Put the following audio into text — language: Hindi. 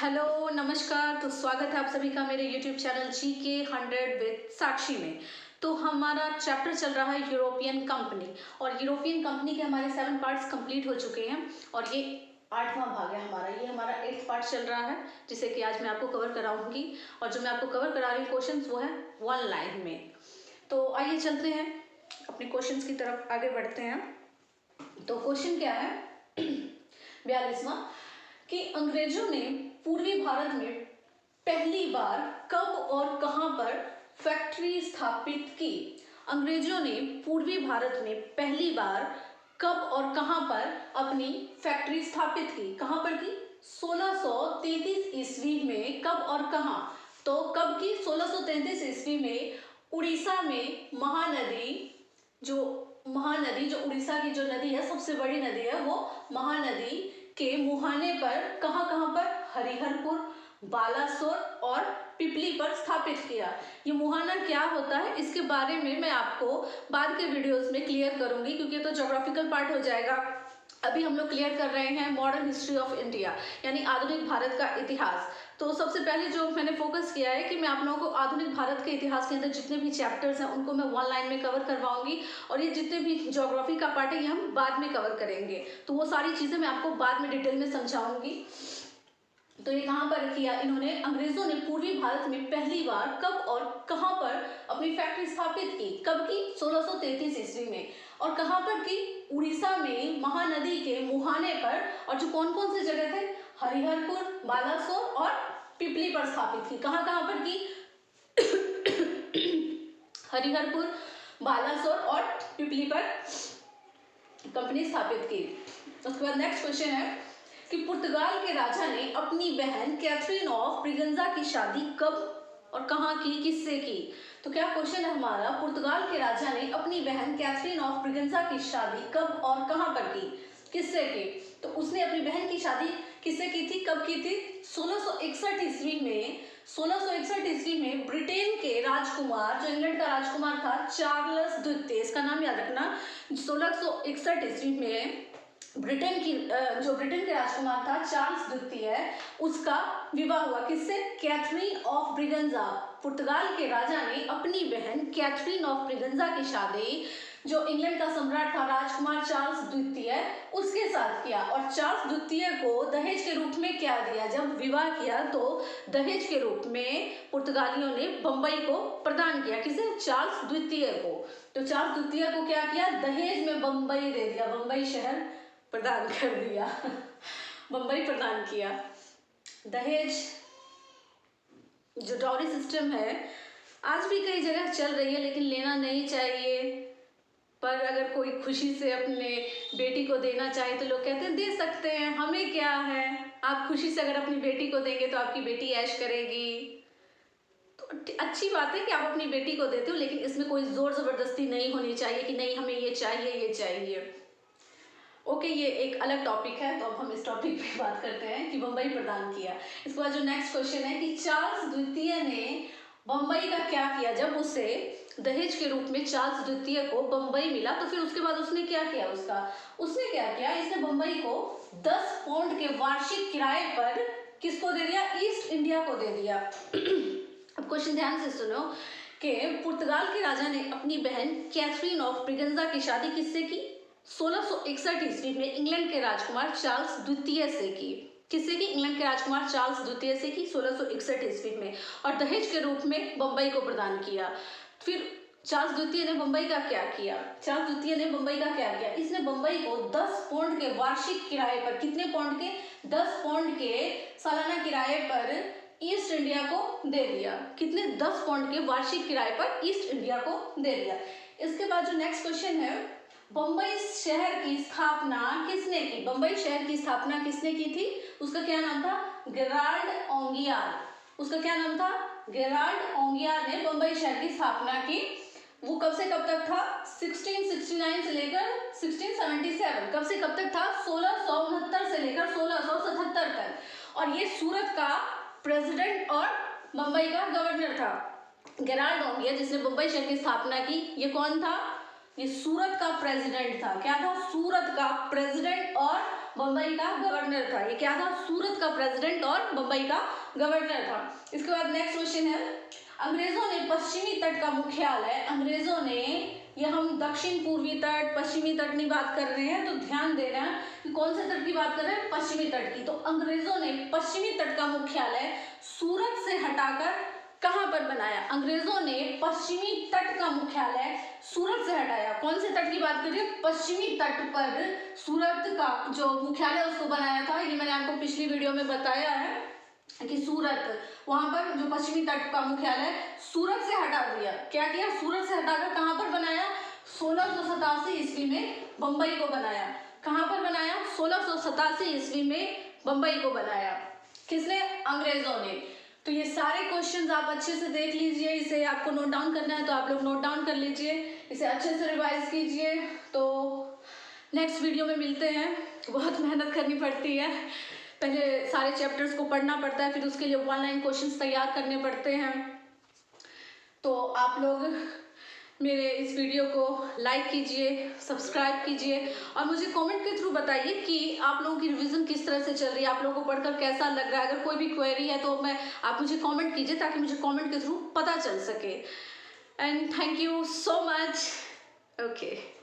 हेलो नमस्कार। तो स्वागत है आप सभी का मेरे यूट्यूब चैनल जीके 100 विद साक्षी में। तो हमारा चैप्टर चल रहा है यूरोपियन कंपनी, और यूरोपियन कंपनी के हमारे 7 पार्ट्स कंप्लीट हो चुके हैं और ये 8वां भाग है हमारा। ये हमारा 8th पार्ट चल रहा है जिसे कि आज मैं आपको कवर कराऊंगी, और जो मैं आपको कवर करा रही हूँ क्वेश्चन वो है 1 लाइन में। तो आइए चलते हैं अपने क्वेश्चन की तरफ, आगे बढ़ते हैं। तो क्वेश्चन क्या है 42वां कि अंग्रेजों ने पूर्वी भारत में पहली बार कब और कहां पर फैक्ट्री स्थापित की। अंग्रेजों ने पूर्वी भारत में पहली बार कब और कहां पर अपनी फैक्ट्री स्थापित की। कहां पर की? 1633 ईस्वी में। कब और कहां? तो कब की? 1633 ईस्वी में उड़ीसा में जो उड़ीसा की जो नदी है, सबसे बड़ी नदी है, वो महानदी के मुहाने पर कहां पर? हरिहरपुर, बालासोर और पिपली पर स्थापित किया। ये मुहाना क्या होता है इसके बारे में मैं आपको बाद के वीडियोस में क्लियर करूंगी, क्योंकि ये तो ज्योग्राफिकल पार्ट हो जाएगा। अभी हम लोग क्लियर कर रहे हैं मॉडर्न हिस्ट्री ऑफ इंडिया, यानी आधुनिक भारत का इतिहास। तो सबसे पहले जो मैंने फोकस किया है कि मैं आप लोगों को आधुनिक भारत के इतिहास के अंदर जितने भी चैप्टर्स हैं उनको मैं 1 लाइन में कवर करवाऊंगी, और ये जितने भी ज्योग्राफी का पार्ट है ये हम बाद में कवर करेंगे। तो वो सारी चीज़ें मैं आपको बाद में डिटेल में समझाऊंगी। तो ये कहाँ पर किया इन्होंने? अंग्रेजों ने पूर्वी भारत में पहली बार कब और कहां पर अपनी फैक्ट्री स्थापित की। कब की? 1633 ईस्वी में। और कहां पर की? उड़ीसा में महानदी के मुहाने पर। और जो कौन कौन से जगह थे? हरिहरपुर, बालासोर और पिपली पर स्थापित की। कहां पर की? हरिहरपुर, बालासोर और पिपली पर कंपनी स्थापित की। उसके बाद नेक्स्ट क्वेश्चन है कि पुर्तगाल के राजा ने अपनी बहन कैथरीन ऑफ ब्रिगंजा की शादी कब और कहां की, किससे की? तो क्या क्वेश्चन है हमारा, पुर्तगाल के राजा ने अपनी बहन कैथरीन ऑफ ब्रिगंजा की शादी कब और कहां पर की, किससे की? तो उसने अपनी बहन की शादी किससे की थी, कब की थी? 1661 ईस्वी में। 1661 ईस्वी में ब्रिटेन के राजकुमार, जो इंग्लैंड का राजकुमार था, चार्ल्स द्वितीय, इसका नाम याद रखना। 1661 ईस्वी में ब्रिटेन के राजकुमार था चार्ल्स द्वितीय, उसका विवाह हुआ किससे? Catherine of ब्रिगंजा। पुर्तगाल के राजा ने अपनी बहन कैथरीन ऑफ ब्रिगंजा की शादी जो इंग्लैंड का सम्राट था राजकुमार चार्ल्स द्वितीय, उसके साथ किया। और चार्ल्स द्वितीय को दहेज के रूप में क्या दिया? जब विवाह किया तो दहेज के रूप में पुर्तगालियों ने बंबई को प्रदान किया। किसे? चार्ल्स द्वितीय को। तो चार्ल्स द्वितीय को क्या किया? दहेज में बंबई दे दिया, बंबई शहर प्रदान कर दिया। बंबई प्रदान किया। दहेज जो डॉरी सिस्टम है आज भी कई जगह चल रही है, लेकिन लेना नहीं चाहिए। पर अगर कोई खुशी से अपने बेटी को देना चाहे तो लोग कहते हैं दे सकते हैं, हमें क्या है। आप खुशी से अगर अपनी बेटी को देंगे तो आपकी बेटी ऐश करेगी। तो अच्छी बात है कि आप अपनी बेटी को देते हो, लेकिन इसमें कोई जोर जबरदस्ती नहीं होनी चाहिए कि नहीं हमें ये चाहिए। ओके, ये एक अलग टॉपिक है, तो अब हम इस टॉपिक पे बात करते हैं कि बंबई प्रदान किया। इसके बाद जो नेक्स्ट क्वेश्चन है कि चार्ल्स द्वितीय ने बंबई का क्या किया? जब उसे दहेज के रूप में चार्ल्स द्वितीय को बंबई मिला तो फिर उसके बाद उसने क्या किया? इसने बंबई को 10 पाउंड के वार्षिक किराए पर किसको दे दिया? ईस्ट इंडिया को दे दिया। अब क्वेश्चन ध्यान से सुनो कि पुर्तगाल के राजा ने अपनी बहन कैथरीन ऑफ ब्रिगंजा की शादी किससे की? 1661 ईस्वी में इंग्लैंड के राजकुमार चार्ल्स द्वितीय से की। किससे की? इंग्लैंड के राजकुमार चार्ल्स द्वितीय से की 1661 ईस्वी में, और दहेज के रूप में बंबई को प्रदान किया। फिर चार्ल्स द्वितीय ने बंबई का क्या किया? इसने बंबई को 10 पाउंड के वार्षिक किराए पर, कितने पाउंड के? 10 पाउंड के सालाना किराए पर ईस्ट इंडिया को दे दिया। कितने? 10 पाउंड के वार्षिक किराए पर ईस्ट इंडिया को दे दिया। इसके बाद जो नेक्स्ट क्वेश्चन है, बंबई शहर की स्थापना किसने की? बंबई शहर की स्थापना किसने की थी? उसका क्या नाम था? गेराल्ड ओंगियार। उसका क्या नाम था? गेराल्ड ओंगियार ने बंबई शहर की स्थापना की। वो कब से कब तक था? 1669 से लेकर 1677। कब से कब तक था? 1669 से लेकर 1677 तक। और ये सूरत का प्रेसिडेंट और बंबई का गवर्नर था। गेराल्ड ओंगियार जिसने बंबई शहर की स्थापना की, ये कौन था? ये सूरत का प्रेसिडेंट था। क्या था? सूरत का प्रेसिडेंट और बम्बई का गवर्नर था। ये क्या था? सूरत का प्रेसिडेंट और बम्बई का गवर्नर था। इसके बाद नेक्स्ट क्वेश्चन है, अंग्रेजों ने पश्चिमी तट का मुख्यालय, अंग्रेजों ने, ये हम दक्षिण पूर्वी तट पश्चिमी तट नहीं बात कर रहे हैं, तो ध्यान देना कि कौन से तट की बात कर रहे हैं? पश्चिमी तट की। तो अंग्रेजों ने पश्चिमी तट का मुख्यालय सूरत से हटाकर कहां पर बनाया? अंग्रेजों ने पश्चिमी तट का मुख्यालय सूरत से हटाया। कौन से तट की बात कर रही है? पश्चिमी तट पर सूरत का जो मुख्यालय उसको बनाया था। ये मैंने आपको पिछली वीडियो में बताया है कि सूरत, वहां पर जो पश्चिमी तट का मुख्यालय सूरत से हटा दिया। क्या किया? सूरत से हटाकर कहां पर बनाया? 1687 ईस्वी में बम्बई को बनाया। कहां पर बनाया? 1687 ईस्वी में बम्बई को बनाया। किसने? अंग्रेजों ने। तो ये सारे क्वेश्चंस आप अच्छे से देख लीजिए। इसे आपको नोट डाउन करना है तो आप लोग नोट डाउन कर लीजिए, इसे अच्छे से रिवाइज कीजिए। तो नेक्स्ट वीडियो में मिलते हैं। बहुत मेहनत करनी पड़ती है, पहले सारे चैप्टर्स को पढ़ना पड़ता है, फिर उसके लिए 1 लाइन क्वेश्चंस तैयार करने पड़ते हैं। तो आप लोग मेरे इस वीडियो को लाइक कीजिए, सब्सक्राइब कीजिए और मुझे कमेंट के थ्रू बताइए कि आप लोगों की रिवीजन किस तरह से चल रही है, आप लोगों को पढ़कर कैसा लग रहा है। अगर कोई भी क्वेरी है तो आप मुझे कमेंट कीजिए ताकि मुझे कमेंट के थ्रू पता चल सके। And thank you so much. Okay.